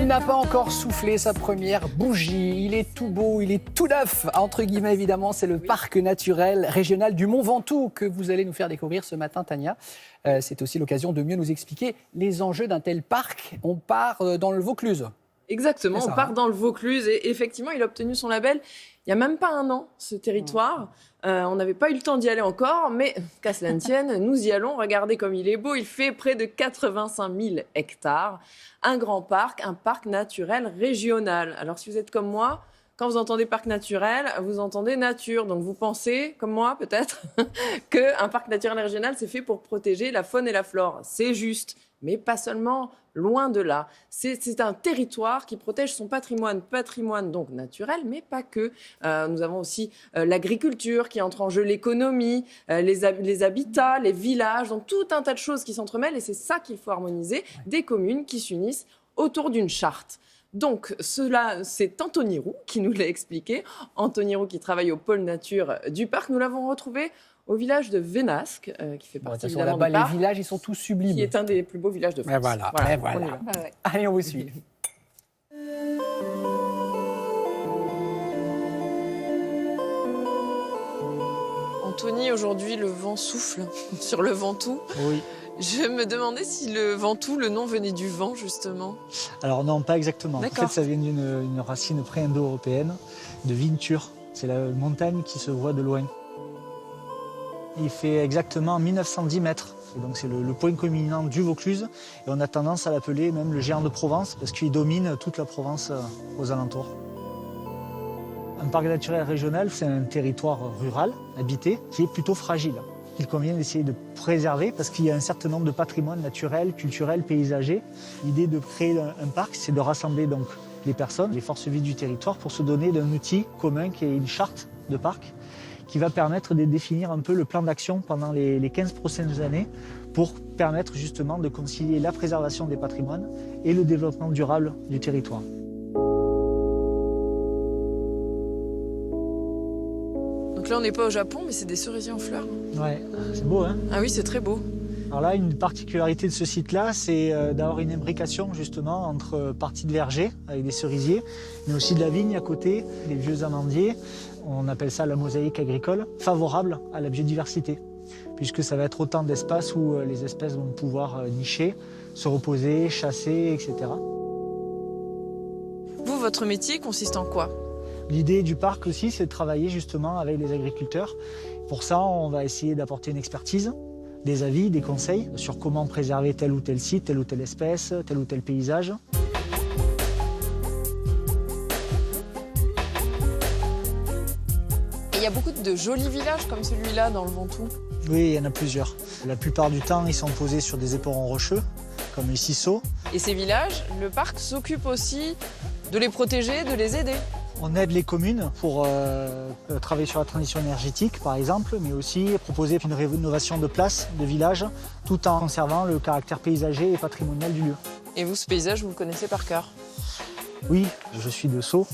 Il n'a pas encore soufflé sa première bougie. Il est tout beau, il est tout neuf. Entre guillemets, évidemment, c'est le parc naturel régional du Mont Ventoux que vous allez nous faire découvrir ce matin, Tania. C'est aussi l'occasion de mieux nous expliquer les enjeux d'un tel parc. On part dans le Vaucluse. Exactement, on part dans le Vaucluse et effectivement, il a obtenu son label il n'y a même pas un an, ce territoire. On n'avait pas eu le temps d'y aller encore, mais qu'à cela ne tienne, nous y allons. Regardez comme il est beau, il fait près de 85 000 hectares. Un grand parc, un parc naturel régional. Alors si vous êtes comme moi, quand vous entendez parc naturel, vous entendez nature. Donc vous pensez, comme moi peut-être, qu'un parc naturel régional, c'est fait pour protéger la faune et la flore. C'est juste, mais pas seulement, loin de là. C'est un territoire qui protège son patrimoine donc naturel, mais pas que. Nous avons aussi l'agriculture qui entre en jeu, l'économie, les habitats, les villages, donc tout un tas de choses qui s'entremêlent et c'est ça qu'il faut harmoniser, des communes qui s'unissent autour d'une charte. Donc, c'est Anthony Roux qui nous l'a expliqué. Anthony Roux qui travaille au pôle nature du parc. Nous l'avons retrouvé au village de Vénasque, qui fait partie évidemment du parc. Les villages, ils sont tous sublimes. Qui est un des plus beaux villages de France. Mais voilà. On y va. Allez, on vous suit. Anthony, aujourd'hui, le vent souffle sur le Ventoux. Oui. Je me demandais si le Ventoux, le nom venait du vent, justement. Alors non, pas exactement. En D'accord. fait, ça vient d'une racine pré-indo-européenne, de Vinture. C'est la montagne qui se voit de loin. Il fait exactement 1910 mètres. Et donc c'est le point culminant du Vaucluse. Et on a tendance à l'appeler même le géant de Provence, parce qu'il domine toute la Provence aux alentours. Un parc naturel régional, c'est un territoire rural, habité, qui est plutôt fragile, qu'il convient d'essayer de préserver parce qu'il y a un certain nombre de patrimoines naturels, culturels, paysagers. L'idée de créer un parc, c'est de rassembler donc les personnes, les forces vives du territoire pour se donner d'un outil commun qui est une charte de parc qui va permettre de définir un peu le plan d'action pendant les 15 prochaines années pour permettre justement de concilier la préservation des patrimoines et le développement durable du territoire. Donc là, on n'est pas au Japon, mais c'est des cerisiers en fleurs. Ouais, c'est beau, hein? Ah oui, c'est très beau. Alors là, une particularité de ce site-là, c'est d'avoir une imbrication justement entre parties de verger avec des cerisiers, mais aussi de la vigne à côté, des vieux amandiers. On appelle ça la mosaïque agricole, favorable à la biodiversité, puisque ça va être autant d'espaces où les espèces vont pouvoir nicher, se reposer, chasser, etc. Vous, votre métier consiste en quoi? L'idée du parc aussi, c'est de travailler justement avec les agriculteurs. Pour ça, on va essayer d'apporter une expertise, des avis, des conseils sur comment préserver tel ou tel site, telle ou telle espèce, tel ou tel paysage. Et il y a beaucoup de jolis villages comme celui-là dans le Ventoux. Oui, il y en a plusieurs. La plupart du temps, ils sont posés sur des éperons rocheux, comme les Cissaux. Et ces villages, le parc s'occupe aussi de les protéger, de les aider. On aide les communes pour travailler sur la transition énergétique, par exemple, mais aussi proposer une rénovation de places, de villages, tout en conservant le caractère paysager et patrimonial du lieu. Et vous, ce paysage, vous le connaissez par cœur? Oui, je suis de Sceaux.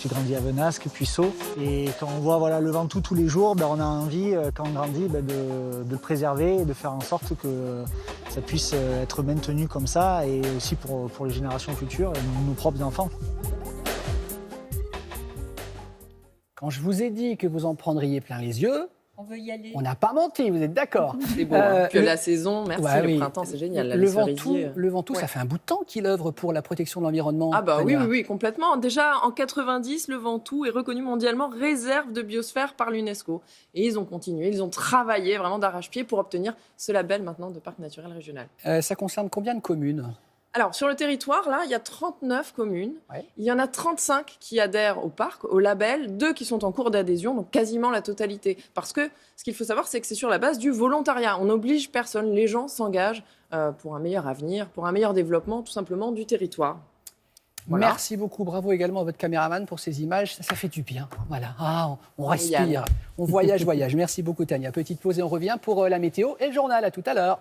J'ai grandi à Venasque, puis Sceaux. Et quand on voit le Ventoux tous les jours, on a envie, quand on grandit, de le préserver et de faire en sorte que ça puisse être maintenu comme ça, et aussi pour les générations futures et nos propres enfants. Quand je vous ai dit que vous en prendriez plein les yeux, on veut y aller. On n'a pas menti, vous êtes d'accord? C'est beau, que la saison, merci, le printemps, c'est génial. Là, le Ventoux, ça fait un bout de temps qu'il œuvre pour la protection de l'environnement. Ah bah oui, complètement. Déjà, en 90, le Ventoux est reconnu mondialement réserve de biosphère par l'UNESCO. Et ils ont continué, ils ont travaillé vraiment d'arrache-pied pour obtenir ce label maintenant de parc naturel régional. Ça concerne combien de communes? Alors, sur le territoire, là, il y a 39 communes. Ouais. Il y en a 35 qui adhèrent au parc, au label, 2 qui sont en cours d'adhésion, donc quasiment la totalité. Parce que ce qu'il faut savoir, c'est que c'est sur la base du volontariat. On n'oblige personne, les gens s'engagent pour un meilleur avenir, pour un meilleur développement, tout simplement, du territoire. Voilà. Merci beaucoup, bravo également à votre caméraman pour ces images, ça fait du bien. Voilà, on respire, on voyage. Merci beaucoup Tania. Petite pause et on revient pour la météo et le journal. À tout à l'heure.